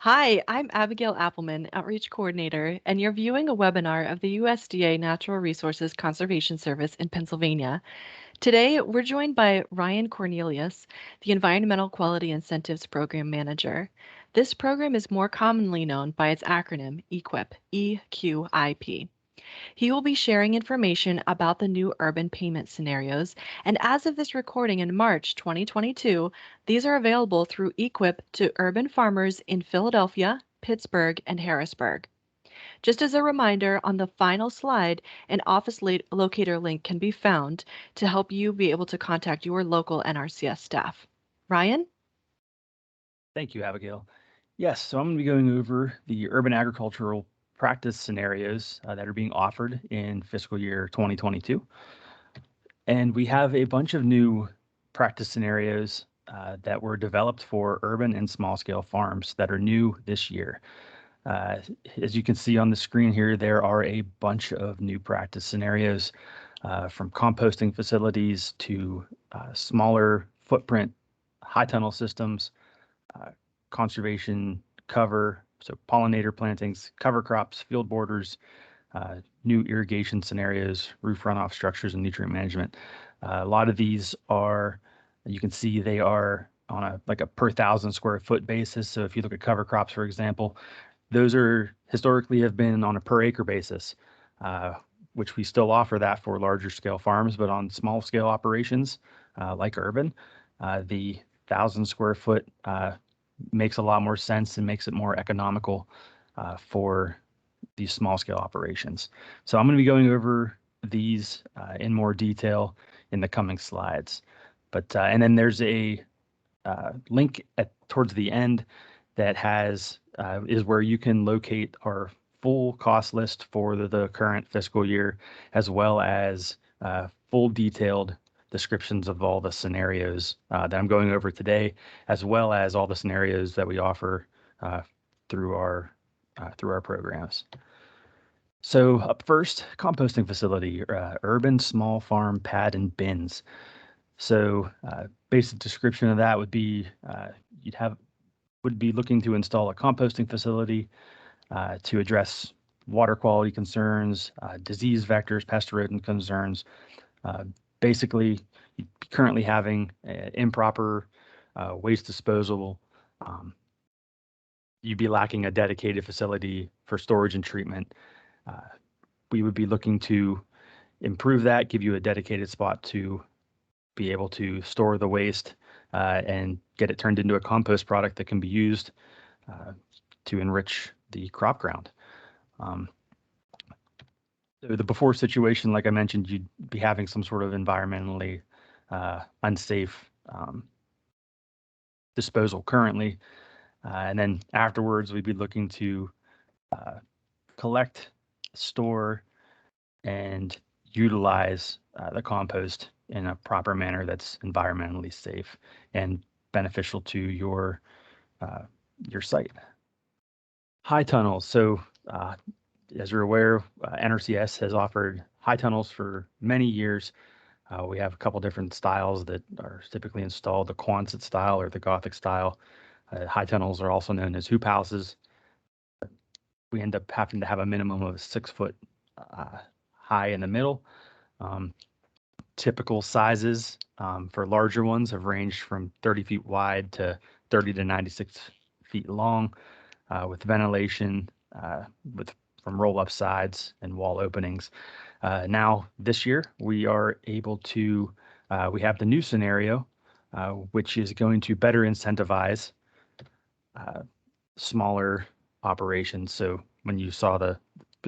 Hi, I'm Abigail Appelman, Outreach Coordinator, and you're viewing a webinar of the USDA Natural Resources Conservation Service in Pennsylvania. Today, we're joined by Ryan Cornelius, the Environmental Quality Incentives Program Manager. This program is more commonly known by its acronym EQIP, EQIP. He will be sharing information about the new urban payment scenarios, and as of this recording in March 2022, these are available through Equip to urban farmers in Philadelphia, Pittsburgh, and Harrisburg. Just as a reminder, on the final slide, an office locator link can be found to help you be able to contact your local NRCS staff. Ryan? Thank you, Abigail. Yes, so I'm going to be going over the urban agricultural practice scenarios that are being offered in fiscal year 2022. And we have a bunch of new practice scenarios that were developed for urban and small scale farms that are new this year. As you can see on the screen here, there are a bunch of new practice scenarios from composting facilities to smaller footprint high tunnel systems, conservation cover, so pollinator plantings, cover crops, field borders, new irrigation scenarios, roof runoff structures, and nutrient management. A lot of these are, you can see they are on a per 1,000 square foot basis. So if you look at cover crops, for example, those are historically have been on a per acre basis, which we still offer that for larger scale farms, but on small scale operations like urban, the 1,000 square foot makes a lot more sense and makes it more economical for these small scale operations. So I'm going to be going over these in more detail in the coming slides. But and then there's a link towards the end that has is where you can locate our full cost list for the current fiscal year, as well as full detailed descriptions of all the scenarios that I'm going over today, as well as all the scenarios that we offer through our programs. So up first, composting facility, urban small farm pad and bins. So basic description of that would be would be looking to install a composting facility to address water quality concerns, disease vectors, pest rodent concerns. Basically, currently having improper waste disposal. You'd be lacking a dedicated facility for storage and treatment. We would be looking to improve that, give you a dedicated spot to be able to store the waste and get it turned into a compost product that can be used to enrich the crop ground. So the before situation, like I mentioned, you'd be having some sort of environmentally unsafe disposal currently. And then afterwards, we'd be looking to collect, store, and utilize the compost in a proper manner that's environmentally safe and beneficial to your site. High tunnels. So as you're aware, NRCS has offered high tunnels for many years. We have a couple different styles that are typically installed, the Quonset style or the Gothic style. High tunnels are also known as hoop houses. We end up having to have a minimum of 6 foot high in the middle. Typical sizes for larger ones have ranged from 30 feet wide to 30 to 96 feet long, with ventilation from roll-up sides and wall openings. Now, this year, we are able to, we have the new scenario, which is going to better incentivize smaller operations. So when you saw the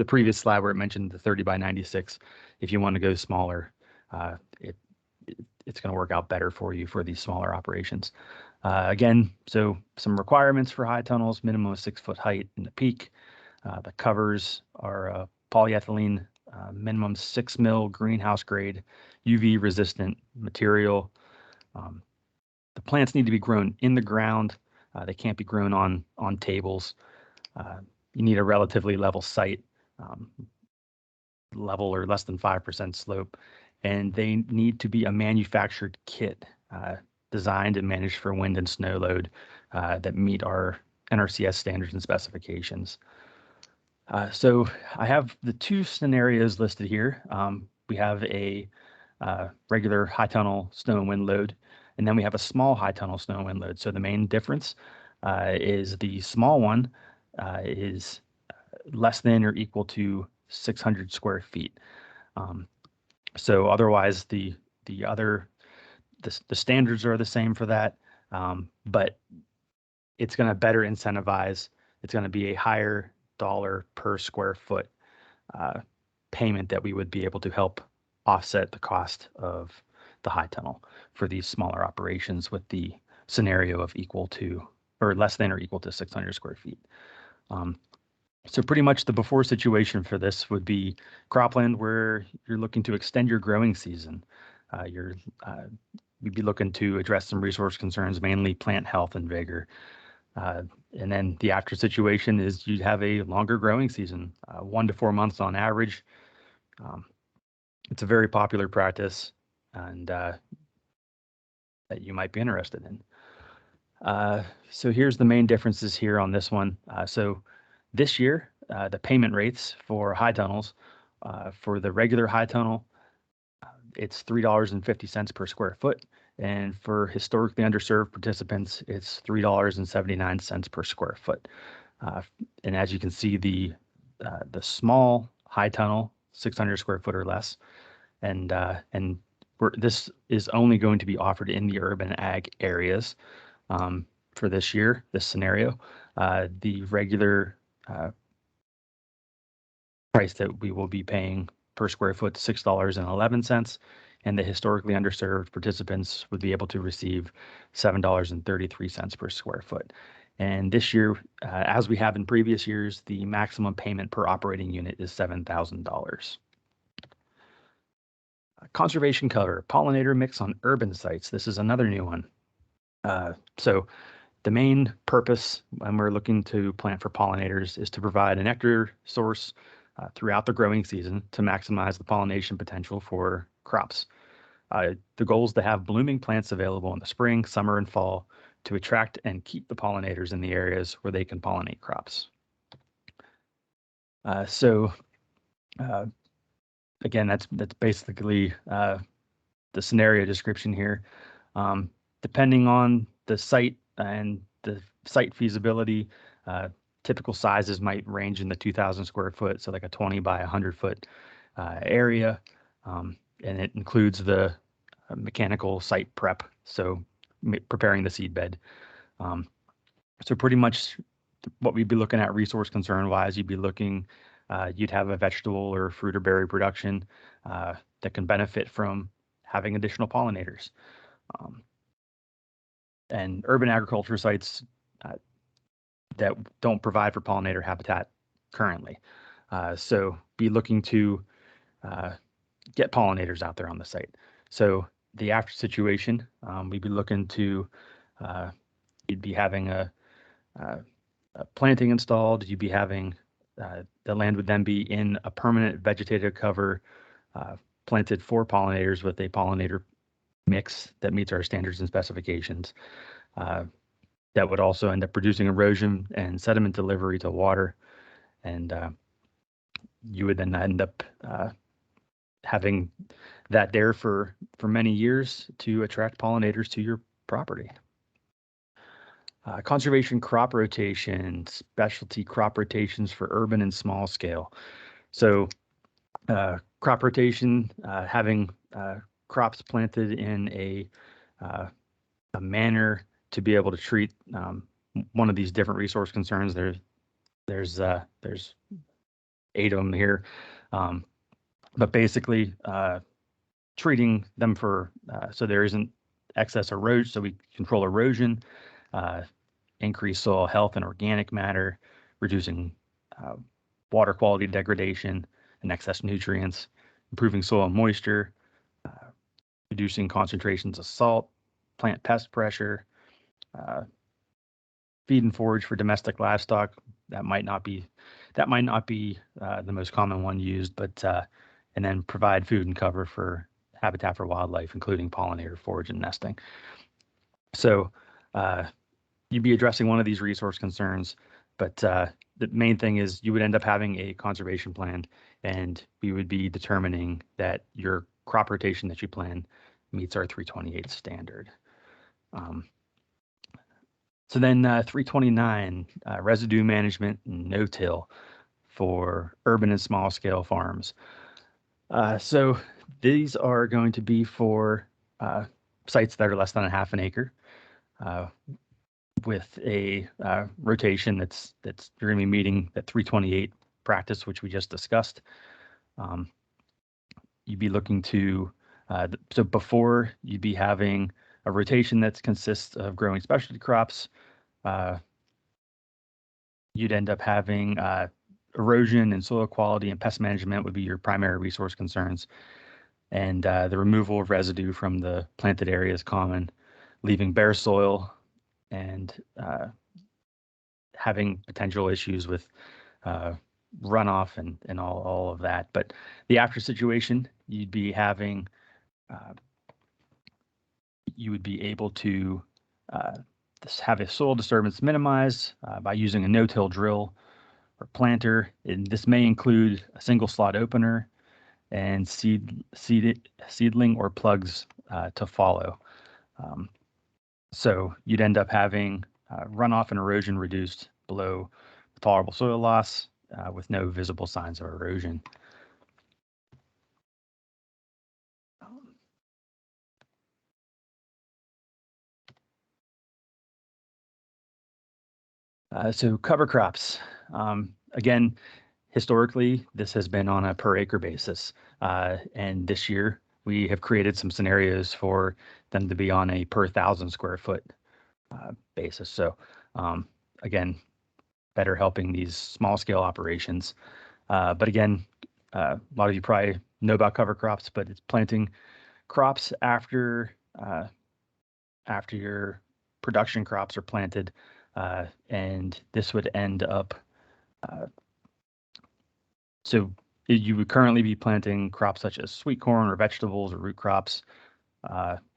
previous slide where it mentioned the 30 by 96, if you want to go smaller, it's going to work out better for you for these smaller operations. Again, so some requirements for high tunnels: minimum of 6 foot height in the peak. The covers are polyethylene, minimum 6 mil greenhouse grade, UV resistant material. The plants need to be grown in the ground. They can't be grown on tables. You need a relatively level site, level or less than 5% slope, and they need to be a manufactured kit designed and managed for wind and snow load that meet our NRCS standards and specifications. So I have the two scenarios listed here. We have a regular high tunnel snow and wind load, and then we have a small high tunnel snow and wind load. So the main difference is the small one is less than or equal to 600 square feet. So otherwise, the standards are the same for that, but it's going to better incentivize. It's going to be a higher dollar per square foot payment that we would be able to help offset the cost of the high tunnel for these smaller operations with the scenario of equal to or less than or equal to 600 square feet. So pretty much the before situation for this would be cropland where you're looking to extend your growing season. We'd be looking to address some resource concerns, mainly plant health and vigor. And then the after situation is you'd have a longer growing season, 1 to 4 months on average. It's a very popular practice and that you might be interested in. So here's the main differences here on this one. So this year, the payment rates for high tunnels, for the regular high tunnel, it's $3.50 per square foot. And for historically underserved participants, it's $3.79 per square foot. And as you can see, the small high tunnel, 600 square foot or less, and this is only going to be offered in the urban ag areas for this year, this scenario. The regular price that we will be paying per square foot, $6.11, and the historically underserved participants would be able to receive $7.33 per square foot. And this year, as we have in previous years, the maximum payment per operating unit is $7,000. Conservation cover, pollinator mix on urban sites. This is another new one. So the main purpose when we're looking to plant for pollinators is to provide a nectar source throughout the growing season to maximize the pollination potential for crops. The goal is to have blooming plants available in the spring, summer, and fall to attract and keep the pollinators in the areas where they can pollinate crops. Again, that's basically the scenario description here. Depending on the site and the site feasibility, typical sizes might range in the 2,000 square foot, so like a 20 by 100 foot area, and it includes the mechanical site prep, so preparing the seed bed. So pretty much what we'd be looking at resource concern wise, you'd be looking, you'd have a vegetable or fruit or berry production that can benefit from having additional pollinators. And urban agriculture sites that don't provide for pollinator habitat currently. So be looking to get pollinators out there on the site. So the after situation, we'd be looking to, you'd be having a planting installed, you'd be having, the land would then be in a permanent vegetative cover planted for pollinators with a pollinator mix that meets our standards and specifications. That would also end up reducing erosion and sediment delivery to water. And you would then end up having that there for many years to attract pollinators to your property. Conservation crop rotation, specialty crop rotations for urban and small scale. So crop rotation, having crops planted in a manner to be able to treat one of these different resource concerns. There's 8 of them here, but basically treating them for so there isn't excess erosion, so we control erosion, increase soil health and organic matter, reducing water quality degradation and excess nutrients, improving soil moisture, reducing concentrations of salt, plant pest pressure, feed and forage for domestic livestock. That might not be the most common one used, but and then provide food and cover for habitat for wildlife, including pollinator forage and nesting. So you'd be addressing one of these resource concerns, but the main thing is you would end up having a conservation plan, and we would be determining that your crop rotation that you plan meets our 328 standard. So then 329, residue management and no-till for urban and small scale farms. So these are going to be for sites that are less than a half an acre, with a rotation that's you're going to be meeting that 328 practice, which we just discussed. You'd be looking to so before you'd be having a rotation that consists of growing specialty crops. You'd end up having erosion and soil quality and pest management would be your primary resource concerns. And the removal of residue from the planted area is common, leaving bare soil and having potential issues with runoff and all of that. But the after situation, you'd be having, you would be able to have a soil disturbance minimized by using a no-till drill or planter. And this may include a single slot opener and seedling or plugs to follow. So you'd end up having runoff and erosion reduced below tolerable soil loss with no visible signs of erosion. So cover crops. Again, historically, this has been on a per acre basis. And this year, we have created some scenarios for them to be on a per 1,000 square foot basis. So again, better helping these small scale operations. But again, a lot of you probably know about cover crops, but it's planting crops after your production crops are planted. And this would end up, so you would currently be planting crops such as sweet corn or vegetables or root crops.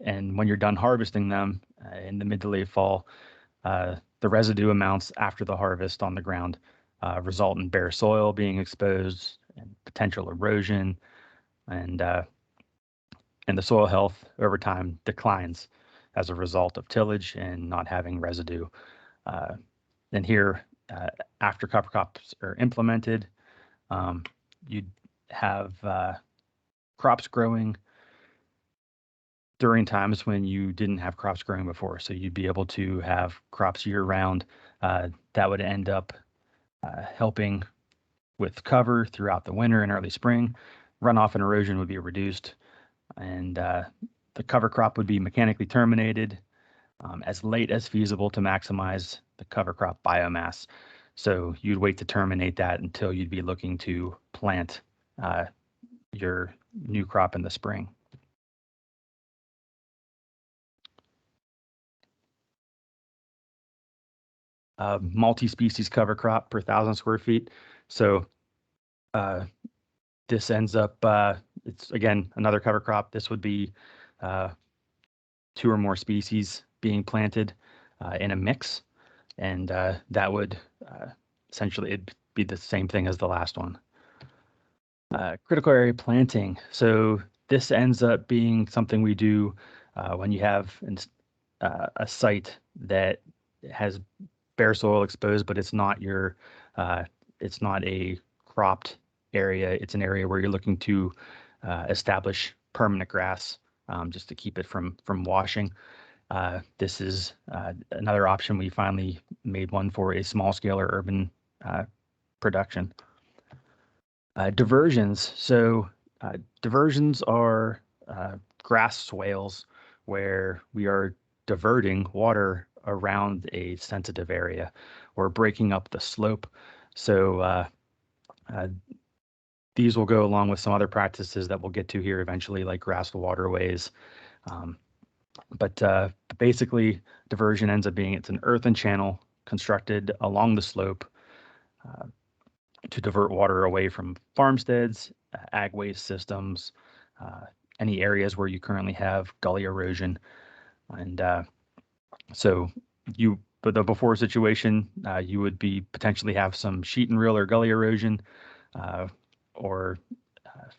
And when you're done harvesting them in the mid to late fall, the residue amounts after the harvest on the ground result in bare soil being exposed and potential erosion, and the soil health over time declines as a result of tillage and not having residue. And here, after cover crops are implemented, you'd have crops growing during times when you didn't have crops growing before. So you'd be able to have crops year round that would end up helping with cover throughout the winter and early spring. Runoff and erosion would be reduced, and the cover crop would be mechanically terminated as late as feasible to maximize the cover crop biomass. So you'd wait to terminate that until you'd be looking to plant your new crop in the spring. Multi-species cover crop per 1,000 square feet. So this ends up, it's again, another cover crop. This would be 2 or more species being planted in a mix. And that would essentially, it'd be the same thing as the last one. Critical area planting. So this ends up being something we do when you have a site that has bare soil exposed, but it's not it's not a cropped area. It's an area where you're looking to establish permanent grass just to keep it from washing. This is another option. We finally made one for a small scale or urban production. Diversions. So diversions are grass swales where we are diverting water around a sensitive area or breaking up the slope. So these will go along with some other practices that we'll get to here eventually, like grass waterways. But basically, diversion ends up being it's an earthen channel constructed along the slope to divert water away from farmsteads, ag waste systems, any areas where you currently have gully erosion. And so you but the before situation, you would be potentially have some sheet and rill or gully erosion, or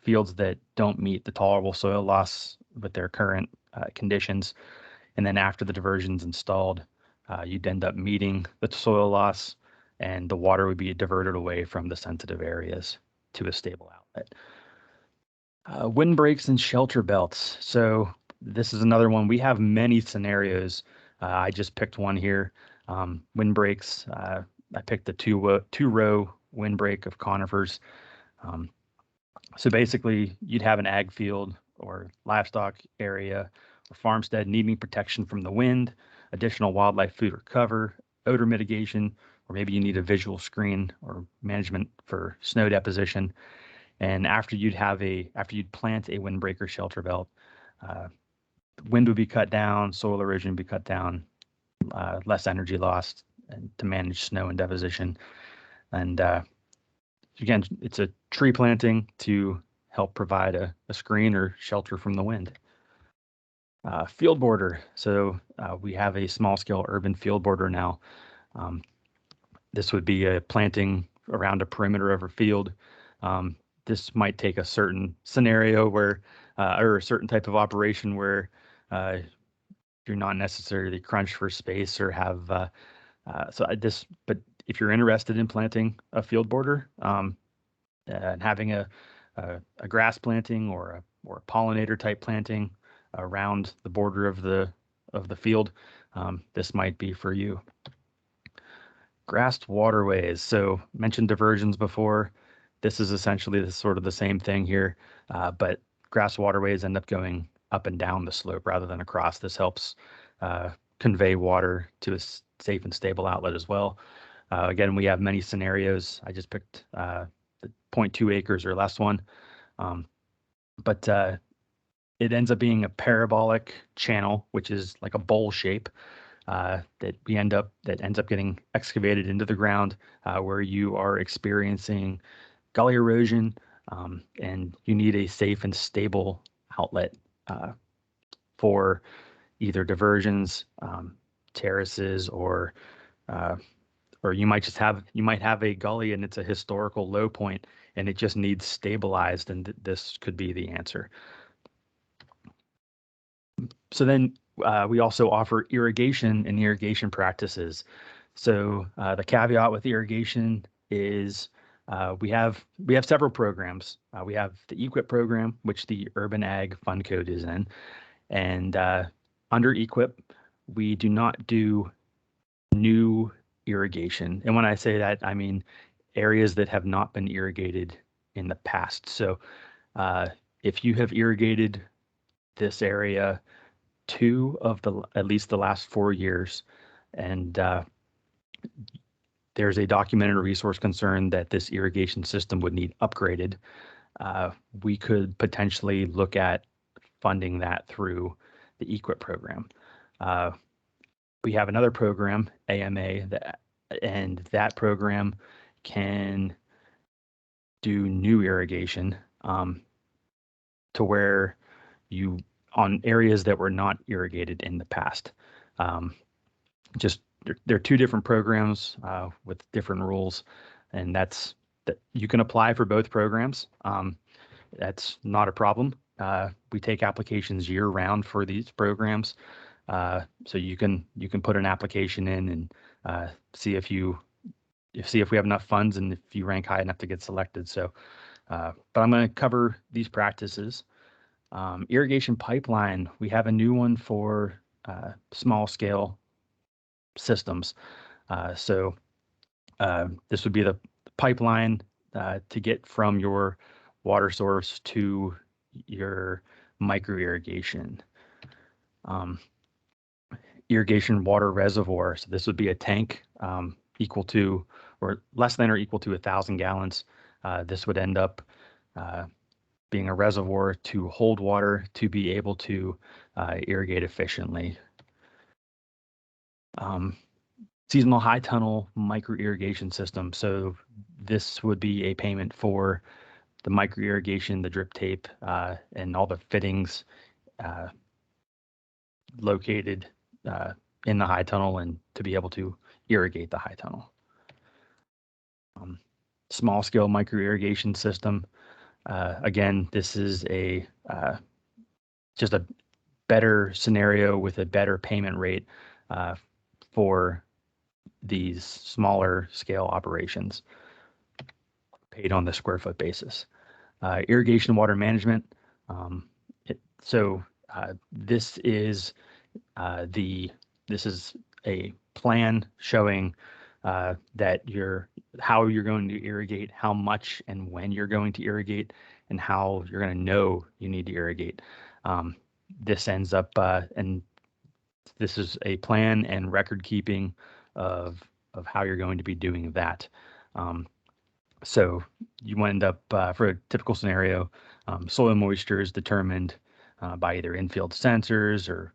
fields that don't meet the tolerable soil loss with their current conditions. And then after the diversion's installed, you'd end up meeting the soil loss, and the water would be diverted away from the sensitive areas to a stable outlet. Windbreaks and shelter belts. So this is another one. We have many scenarios. I just picked one here. Windbreaks. I picked the two-row windbreak of conifers. So basically, you'd have an ag field or livestock area or farmstead needing protection from the wind, additional wildlife food or cover, odor mitigation, or maybe you need a visual screen or management for snow deposition. And after you'd plant a windbreaker shelter belt, wind would be cut down, soil erosion would be cut down, less energy lost, and to manage snow and deposition. And again, it's a tree planting to help provide a screen or shelter from the wind. Field border. So we have a small scale urban field border now. This would be a planting around a perimeter of a field. This might take a certain scenario where, or a certain type of operation where you're not necessarily crunched for space or have, but if you're interested in planting a field border, and having a grass planting or a pollinator type planting around the border of the field, this might be for you. Grassed waterways. So mentioned diversions before. This is essentially sort of the same thing here, but grass waterways end up going up and down the slope rather than across. This helps convey water to a safe and stable outlet as well. Again, we have many scenarios. I just picked the 0.2 acres or less one, but it ends up being a parabolic channel, which is like a bowl shape that ends up getting excavated into the ground, where you are experiencing gully erosion, and you need a safe and stable outlet for either diversions, terraces, or you might have a gully and it's a historical low point and it just needs stabilized, and this could be the answer. So then we also offer irrigation and irrigation practices. So the caveat with irrigation is we have several programs. We have the EQIP program, which the Urban Ag Fund Code is in, and under EQIP, we do not do new irrigation. And when I say that, I mean areas that have not been irrigated in the past. So if you have irrigated this area at least the last 4 years, and there's a documented resource concern that this irrigation system would need upgraded, we could potentially look at funding that through the EQIP program. We have another program, AMA, and that program can do new irrigation to where you on areas that were not irrigated in the past. There are two different programs with different rules, and that you can apply for both programs. That's not a problem. We take applications year round for these programs, so you can put an application in and see if we have enough funds and if you rank high enough to get selected. So, but I'm going to cover these practices. Irrigation pipeline. We have a new one for small scale systems. So this would be the pipeline to get from your water source to your microirrigation. Irrigation water reservoir. So this would be a tank equal to or less than or equal to 1,000 gallons. This would end up being a reservoir to hold water to be able to irrigate efficiently. Seasonal high tunnel micro irrigation system. So this would be a payment for the micro irrigation, the drip tape, and all the fittings located in the high tunnel and to be able to irrigate the high tunnel. Small scale micro irrigation system. Again, this is a just a better scenario with a better payment rate for these smaller scale operations paid on the square foot basis. Irrigation water management. This is this is a plan showing that how you're going to irrigate, how much and when you're going to irrigate, and how you're going to know you need to irrigate. This ends up and this is a plan and record keeping of how you're going to be doing that. So you end up for a typical scenario, soil moisture is determined by either infield sensors or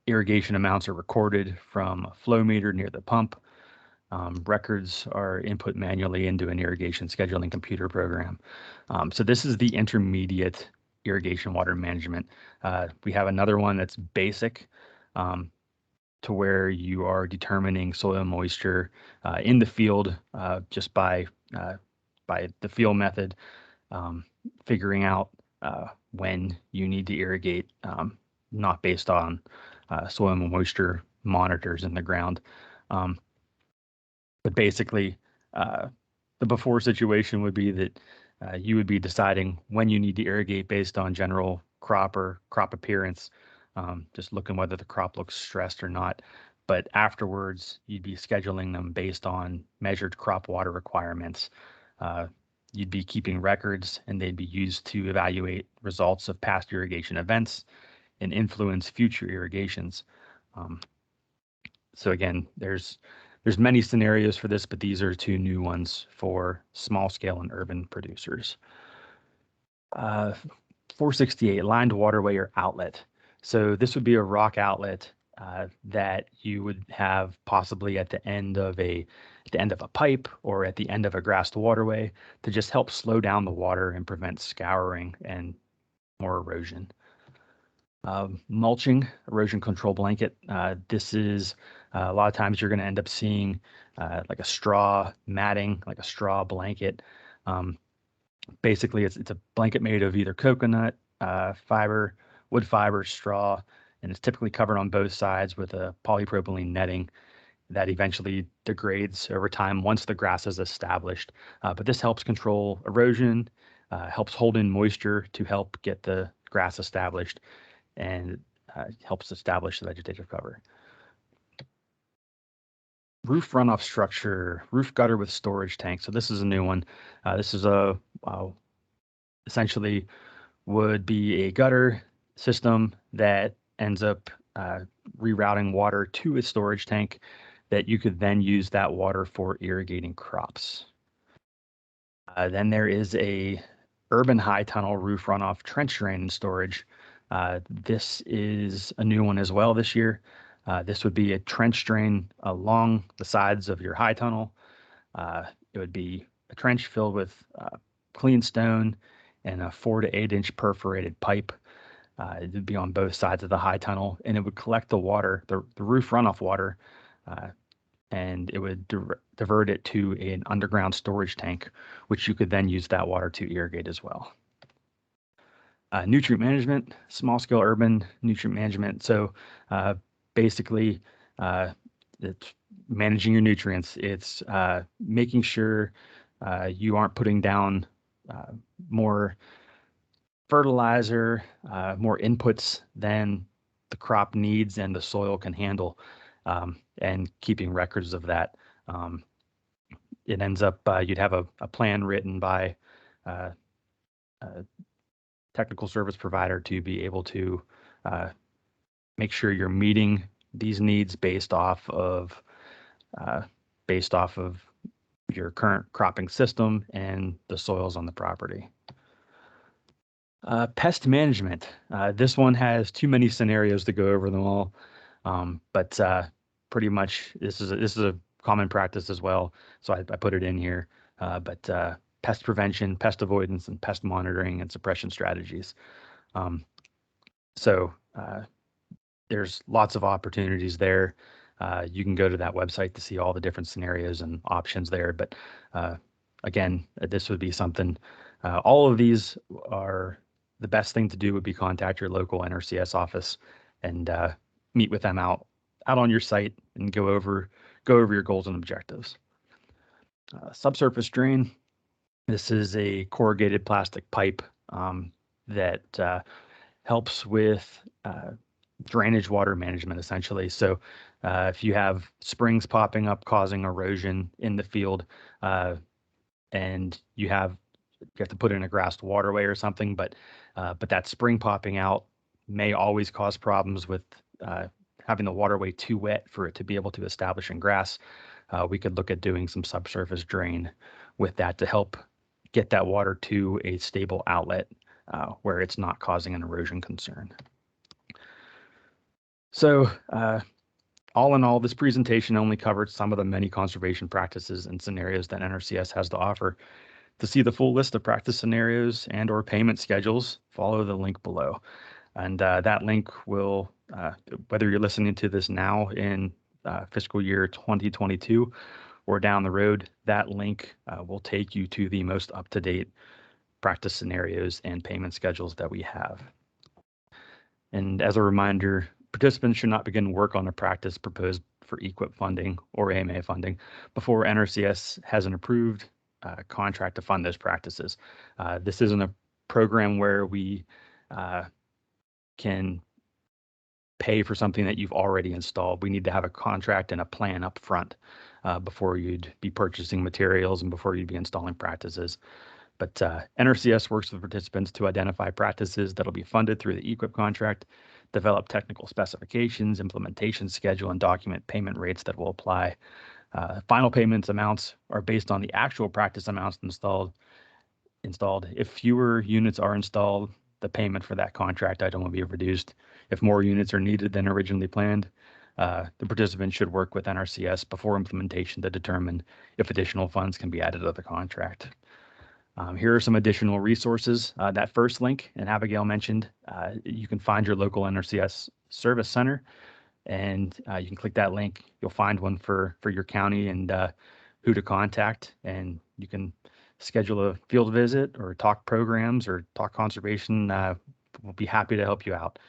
irrigation amounts are recorded from a flow meter near the pump. Records are input manually into an irrigation scheduling computer program. So this is the intermediate irrigation water management. We have another one that's basic to where you are determining soil moisture in the field just by the field method, figuring out when you need to irrigate, not based on soil moisture monitors in the ground. But basically, the before situation would be that you would be deciding when you need to irrigate based on general crop or crop appearance, just looking whether the crop looks stressed or not. But afterwards, you'd be scheduling them based on measured crop water requirements. You'd be keeping records, and they'd be used to evaluate results of past irrigation events and influence future irrigations. So again, there's many scenarios for this, but these are two new ones for small scale and urban producers. 468, lined waterway or outlet. So this would be a rock outlet that you would have possibly at the end of a pipe or at the end of a grassed waterway to just help slow down the water and prevent scouring and more erosion. Mulching, erosion control blanket. This is a lot of times you're going to end up seeing like a straw matting, like a straw blanket. Basically, it's a blanket made of either coconut fiber, wood fiber, straw, and it's typically covered on both sides with a polypropylene netting that eventually degrades over time once the grass is established. But this helps control erosion, helps hold in moisture to help get the grass established, and helps establish the vegetative cover. Roof runoff structure, roof gutter with storage tank. So this is a new one. This is essentially would be a gutter system that ends up rerouting water to a storage tank that you could then use that water for irrigating crops. Then there is a urban high tunnel roof runoff trench drain and storage. This is a new one as well this year. This would be a trench drain along the sides of your high tunnel. It would be a trench filled with clean stone and a 4 to 8 inch perforated pipe. It would be on both sides of the high tunnel, and it would collect the water, the roof runoff water, and it would divert it to an underground storage tank, which you could then use that water to irrigate as well. Nutrient management, small scale urban nutrient management. So basically, it's managing your nutrients. It's making sure you aren't putting down more fertilizer, more inputs than the crop needs and the soil can handle, and keeping records of that. It ends up you'd have a plan written by a technical service provider to be able to make sure you're meeting these needs based off of your current cropping system and the soils on the property. Pest management. This one has too many scenarios to go over them all, but pretty much this is a common practice as well. So I put it in here. But pest prevention, pest avoidance, and pest monitoring and suppression strategies. there's lots of opportunities there. You can go to that website to see all the different scenarios and options there. But again, this would be something, all of these are, the best thing to do would be contact your local NRCS office and meet with them out on your site and go over your goals and objectives. Subsurface drain. This is a corrugated plastic pipe that helps with drainage water management, essentially. So if you have springs popping up causing erosion in the field, and you have to put in a grassed waterway or something, but that spring popping out may always cause problems with having the waterway too wet for it to be able to establish in grass. We could look at doing some subsurface drain with that to help get that water to a stable outlet where it's not causing an erosion concern. So all in all, this presentation only covered some of the many conservation practices and scenarios that NRCS has to offer. To see the full list of practice scenarios and or payment schedules, follow the link below. And that link will, whether you're listening to this now in fiscal year 2022 or down the road, that link will take you to the most up-to-date practice scenarios and payment schedules that we have. And as a reminder, participants should not begin work on a practice proposed for EQIP funding or AMA funding before NRCS has an approved contract to fund those practices. This isn't a program where we can pay for something that you've already installed. We need to have a contract and a plan up front before you'd be purchasing materials and before you'd be installing practices. But NRCS works with participants to identify practices that'll be funded through the EQIP contract, develop technical specifications, implementation schedule, and document payment rates that will apply. Final payments amounts are based on the actual practice amounts installed. If fewer units are installed, the payment for that contract item will be reduced. If more units are needed than originally planned, the participant should work with NRCS before implementation to determine if additional funds can be added to the contract. Here are some additional resources. That first link, and Abigail mentioned, you can find your local NRCS service center, and you can click that link. You'll find one for your county and who to contact, and you can schedule a field visit or talk programs or talk conservation. We'll be happy to help you out.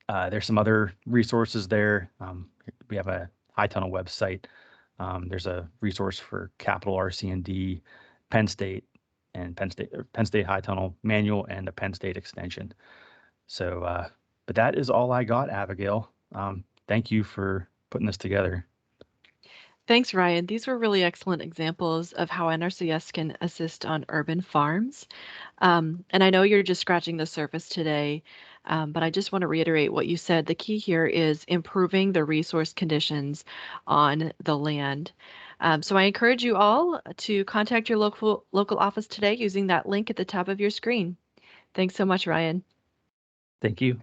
There's some other resources there. We have a High Tunnel website. There's a resource for Capital RC&D, Penn State High Tunnel manual, and a Penn State extension. So, but that is all I got, Abigail. Thank you for putting this together. Thanks, Ryan. These were really excellent examples of how NRCS can assist on urban farms. And I know you're just scratching the surface today, but I just want to reiterate what you said. The key here is improving the resource conditions on the land. So I encourage you all to contact your local office today using that link at the top of your screen. Thanks so much, Ryan. Thank you.